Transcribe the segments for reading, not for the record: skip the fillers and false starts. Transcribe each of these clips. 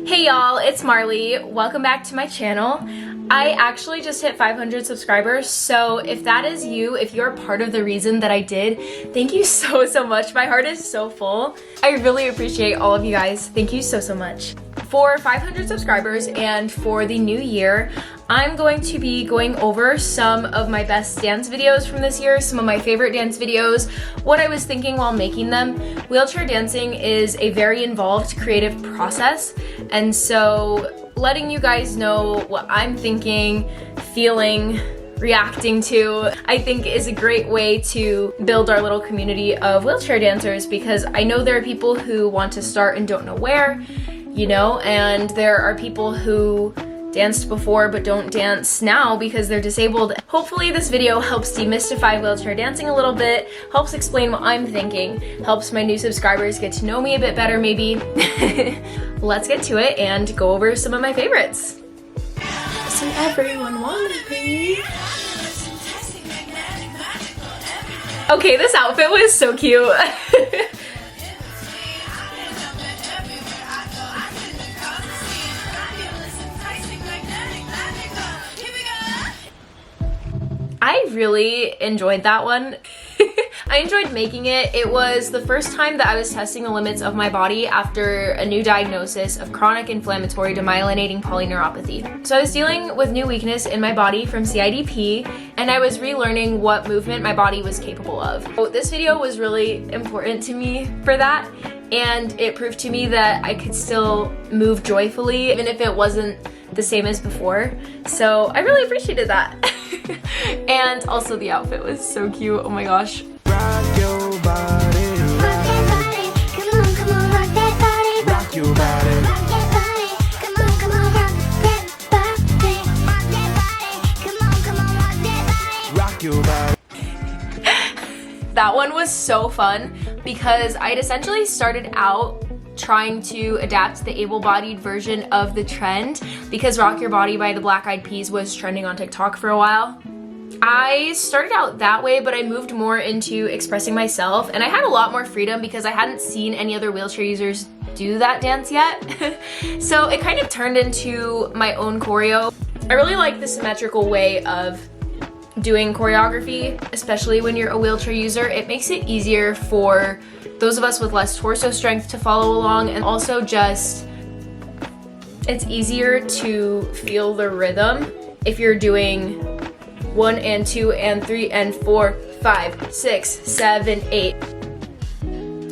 Hey y'all, it's Marley. Welcome back to my channel. I actually just hit 500 subscribers, so if that is you, if you're part of the reason that I did, thank you so much. My heart is so full. I really appreciate all of you guys. Thank you so much. For 500 subscribers and for the new year, I'm going to be going over some of my best dance videos from this year, some of my favorite dance videos, what I was thinking while making them. Wheelchair dancing is a very involved creative process, and so letting you guys know what I'm thinking, feeling, reacting to, I think is a great way to build our little community of wheelchair dancers, because I know there are people who want to start and don't know where, you know, and there are people who danced before but don't dance now because they're disabled. Hopefully this video helps demystify wheelchair dancing a little bit, helps explain what I'm thinking, helps my new subscribers get to know me a bit better maybe. Let's get to it and go over some of my favorites. So everyone wants me. Okay, this outfit was so cute. I really enjoyed that one. I enjoyed making it. It was the first time that I was testing the limits of my body after a new diagnosis of chronic inflammatory demyelinating polyneuropathy. So I was dealing with new weakness in my body from CIDP, and I was relearning what movement my body was capable of. So this video was really important to me for that, and it proved to me that I could still move joyfully even if it wasn't the same as before. So I really appreciated that. And also the outfit was so cute, oh my gosh. Rock your body, rock that body, come on, rock that body, rock your body, rock that body, come on, rock that body, rock your body. That one was so fun because I'd essentially started out trying to adapt the able-bodied version of the trend because Rock Your Body by the Black Eyed Peas was trending on TikTok for a while. I started out that way, but I moved more into expressing myself, and I had a lot more freedom because I hadn't seen any other wheelchair users do that dance yet. So it kind of turned into my own choreo. I really like the symmetrical way of doing choreography, especially when you're a wheelchair user. It makes it easier for those of us with less torso strength to follow along, and also just it's easier to feel the rhythm if you're doing 1 and 2 and 3 and 4, 5, 6, 7, 8.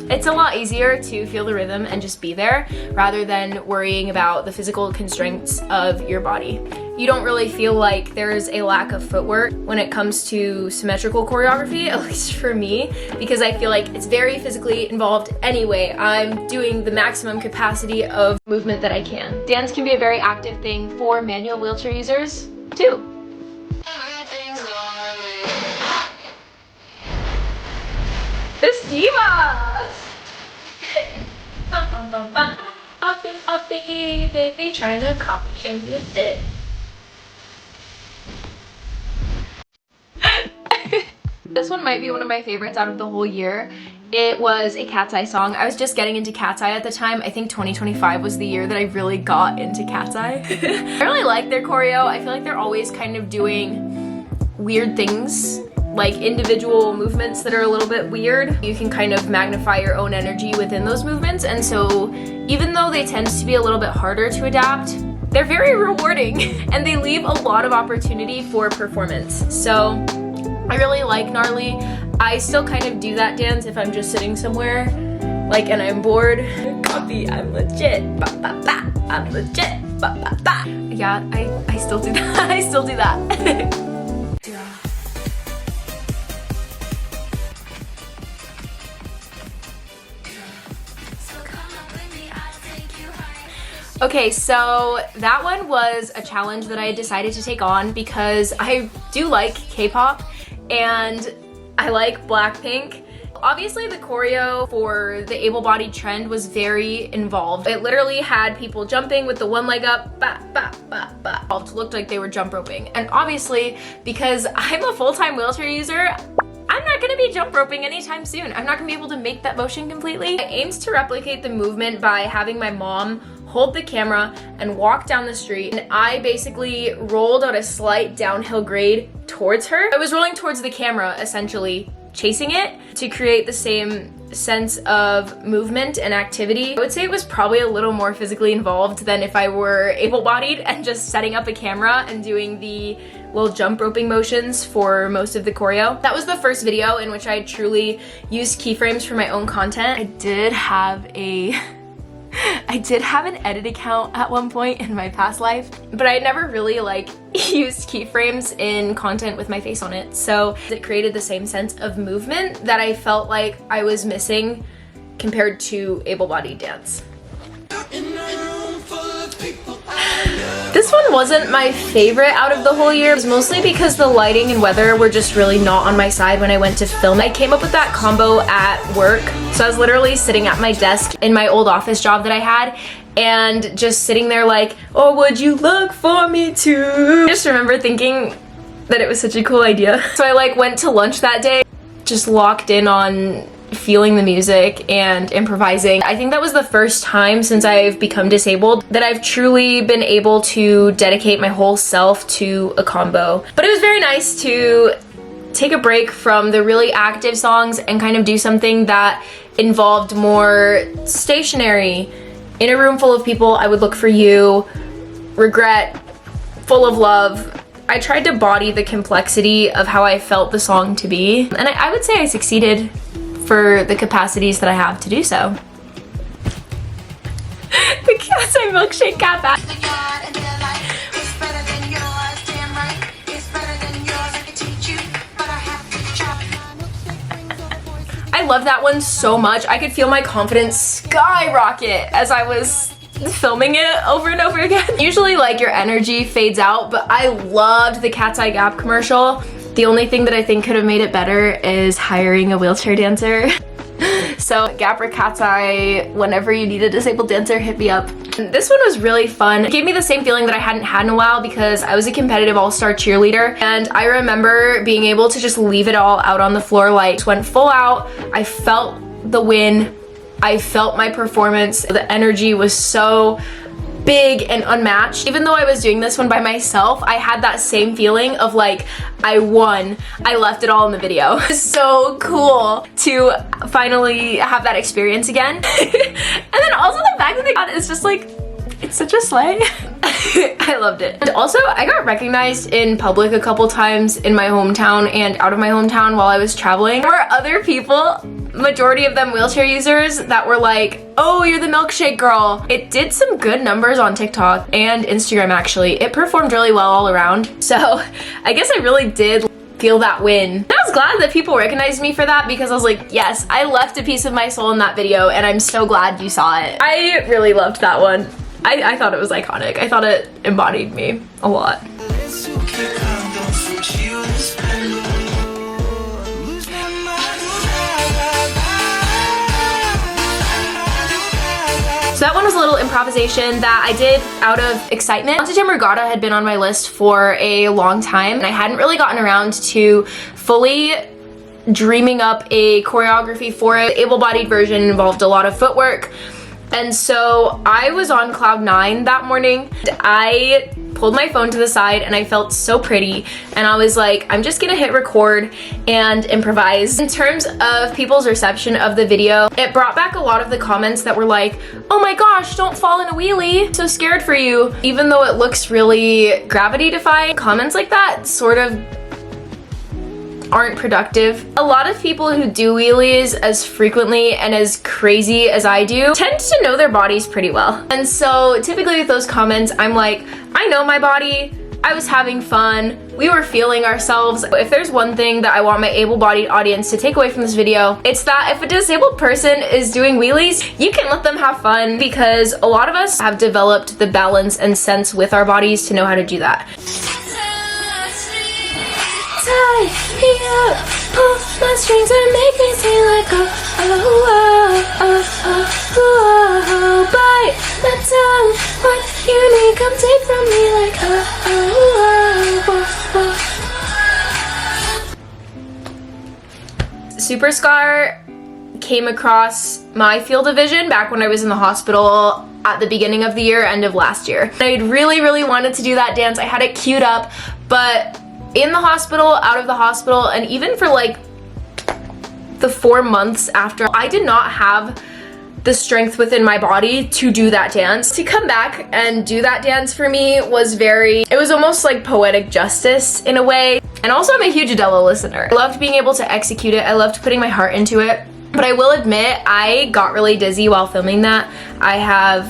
It's a lot easier to feel the rhythm and just be there rather than worrying about the physical constraints of your body. You don't really feel like there's a lack of footwork when it comes to symmetrical choreography, at least for me, because I feel like it's very physically involved anyway. I'm doing the maximum capacity of movement that I can. Dance can be a very active thing for manual wheelchair users too. This diva! They trying to copy and lift it. This one might be one of my favorites out of the whole year. It was a Cat's Eye song. I was just getting into Cat's Eye at the time. I think 2025 was the year that I really got into Cat's Eye. I really like their choreo. I feel like they're always kind of doing weird things, like individual movements that are a little bit weird. You can kind of magnify your own energy within those movements, and so even though they tend to be a little bit harder to adapt, they're very rewarding and they leave a lot of opportunity for performance. So I really like Gnarly. I still kind of do that dance if I'm just sitting somewhere, like, and I'm bored. Copy, I'm legit, ba ba ba. I'm legit, ba ba ba. Yeah, I still do that. I still do that. Okay, so that one was a challenge that I decided to take on because I do like K-pop and I like Blackpink. Obviously the choreo for the able-bodied trend was very involved. It literally had people jumping with the one leg up, ba ba ba ba. It looked like they were jump roping. And obviously, because I'm a full-time wheelchair user, I'm not gonna be jump roping anytime soon. I'm not gonna be able to make that motion completely. I aimed to replicate the movement by having my mom hold the camera, and walk down the street. And I basically rolled at a slight downhill grade towards her. I was rolling towards the camera, essentially chasing it to create the same sense of movement and activity. I would say it was probably a little more physically involved than if I were able-bodied and just setting up a camera and doing the little jump roping motions for most of the choreo. That was the first video in which I truly used keyframes for my own content. I did have an edit account at one point in my past life, but I never really like used keyframes in content with my face on it. So it created the same sense of movement that I felt like I was missing compared to able-bodied dance. This one wasn't my favorite out of the whole year. It was mostly because the lighting and weather were just really not on my side when I went to film. I came up with that combo at work. So I was literally sitting at my desk in my old office job that I had and just sitting there like, oh, would you look for me too? I just remember thinking that it was such a cool idea. So I like went to lunch that day, just locked in on feeling the music and improvising. I think that was the first time since I've become disabled that I've truly been able to dedicate my whole self to a combo. But it was very nice to take a break from the really active songs and kind of do something that involved more stationary. In a room full of people, I would look for you, regret, full of love. I tried to body the complexity of how I felt the song to be, and I would say I succeeded for the capacities that I have to do so. The Cat's Eye Milkshake got back. I love that one so much. I could feel my confidence skyrocket as I was filming it over and over again. Usually like your energy fades out, but I loved the Cat's Eye Gap commercial. The only thing that I think could have made it better is hiring a wheelchair dancer. So Gap or Cat's Eye, whenever you need a disabled dancer, hit me up. This one was really fun. It gave me the same feeling that I hadn't had in a while because I was a competitive all-star cheerleader, and I remember being able to just leave it all out on the floor, like went full out. I felt the win. I felt my performance. The energy was so big and unmatched. Even though I was doing this one by myself, I had that same feeling of like, I won. I left it all in the video. It's so cool to finally have that experience again. And then also the fact that they got it is just like, it's such a slay. I loved it. And also, I got recognized in public a couple times in my hometown and out of my hometown while I was traveling. There were other people, majority of them wheelchair users, that were like, oh, you're the milkshake girl. It did some good numbers on TikTok and Instagram, actually. It performed really well all around. So I guess I really did feel that win. And I was glad that people recognized me for that because I was like, yes, I left a piece of my soul in that video and I'm so glad you saw it. I really loved that one. I thought it was iconic. I thought it embodied me a lot. So that one was a little improvisation that I did out of excitement. Monte Jam Regatta had been on my list for a long time, and I hadn't really gotten around to fully dreaming up a choreography for it. The able-bodied version involved a lot of footwork. And so I was on cloud 9 that morning. I pulled my phone to the side and I felt so pretty, and I was like, I'm just gonna hit record and improvise. In terms of people's reception of the video, it brought back a lot of the comments that were like, oh my gosh, don't fall in a wheelie, so scared for you. Even though it looks really gravity defying, comments like that sort of aren't productive. A lot of people who do wheelies as frequently and as crazy as I do tend to know their bodies pretty well. And so typically with those comments, I'm like, I know my body, I was having fun, we were feeling ourselves. If there's one thing that I want my able-bodied audience to take away from this video, it's that if a disabled person is doing wheelies, you can let them have fun, because a lot of us have developed the balance and sense with our bodies to know how to do that. Tie me up, pull my strings and make me sing like oh, oh, oh, oh, oh, oh, bite my tongue, what you need, come take from me like oh, oh, oh, oh. Superscar came across my field of vision back when I was in the hospital. at the beginning of the year, end of last year. I really wanted to do that dance. I had it queued up, but in the hospital, out of the hospital, and even for like the 4 months after, I did not have the strength within my body to do that dance. To come back and do that dance for me was it was almost like poetic justice in a way. And also I'm a huge Adele listener. I loved being able to execute it. I loved putting my heart into it. But I will admit, I got really dizzy while filming that. I have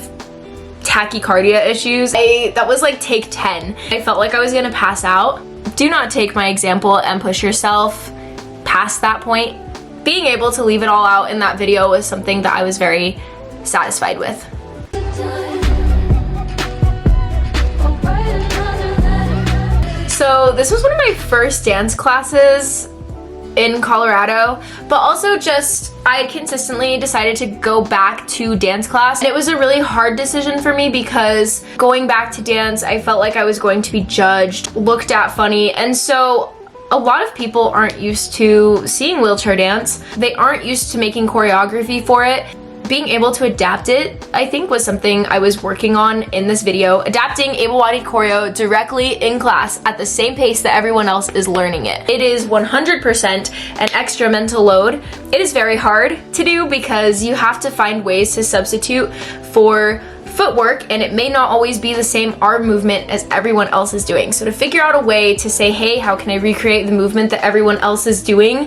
tachycardia issues. That was like take 10. I felt like I was gonna pass out. Do not take my example and push yourself past that point. Being able to leave it all out in that video was something that I was very satisfied with. So this was one of my first dance classes in Colorado, but also just I consistently decided to go back to dance class. And it was a really hard decision for me because going back to dance, I felt like I was going to be judged, looked at funny, and so a lot of people aren't used to seeing wheelchair dance. They aren't used to making choreography for it. Being able to adapt it, I think, was something I was working on in this video. Adapting able-bodied choreo directly in class at the same pace that everyone else is learning it. It is 100% an extra mental load. It is very hard to do because you have to find ways to substitute for footwork, and it may not always be the same arm movement as everyone else is doing. So to figure out a way to say, hey, how can I recreate the movement that everyone else is doing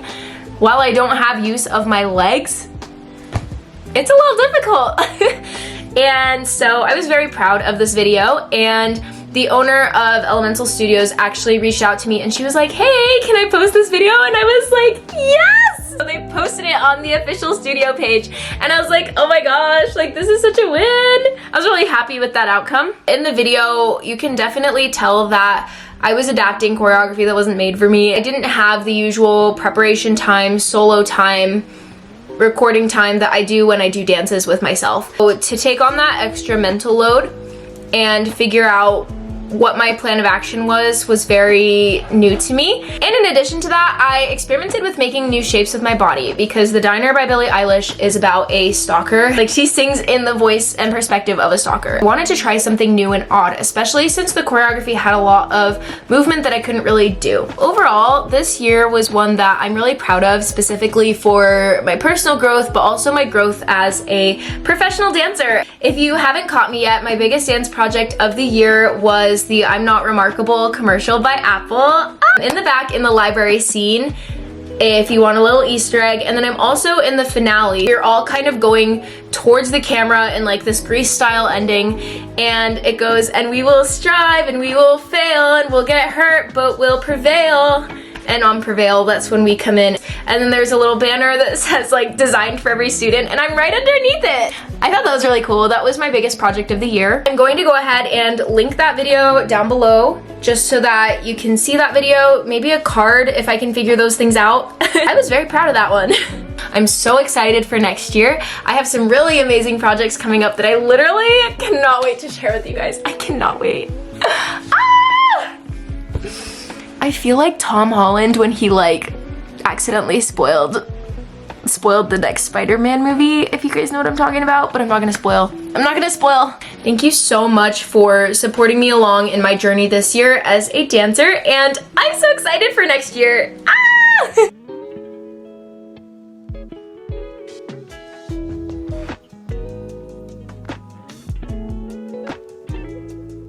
while I don't have use of my legs, it's a little difficult. And so I was very proud of this video, and the owner of Elemental Studios actually reached out to me and she was like, hey, can I post this video? And I was like, yes! So they posted it on the official studio page, and I was like, oh my gosh, like this is such a win. I was really happy with that outcome. In the video, you can definitely tell that I was adapting choreography that wasn't made for me. I didn't have the usual preparation time, solo time, recording time that I do when I do dances with myself. So to take on that extra mental load and figure out what my plan of action was very new to me. And in addition to that, I experimented with making new shapes of my body because The Diner by Billie Eilish is about a stalker. Like, she sings in the voice and perspective of a stalker. I wanted to try something new and odd, especially since the choreography had a lot of movement that I couldn't really do. Overall, this year was one that I'm really proud of, specifically for my personal growth, but also my growth as a professional dancer. If you haven't caught me yet, my biggest dance project of the year was the I'm Not Remarkable commercial by Apple. In the back, in the library scene, if you want a little Easter egg, and then I'm also in the finale. You're all kind of going towards the camera in like this Grease style ending, and it goes, and we will strive and we will fail and we'll get hurt but we'll prevail. And on Prevail, that's when we come in. And then there's a little banner that says like designed for every student, and I'm right underneath it. I thought that was really cool. That was my biggest project of the year. I'm going to go ahead and link that video down below just so that you can see that video, maybe a card if I can figure those things out. I was very proud of that one. I'm so excited for next year. I have some really amazing projects coming up that I literally cannot wait to share with you guys. I cannot wait. I feel like Tom Holland when he like accidentally spoiled the next Spider-Man movie, if you guys know what I'm talking about, but I'm not gonna spoil. Thank you so much for supporting me along in my journey this year as a dancer, and I'm so excited for next year.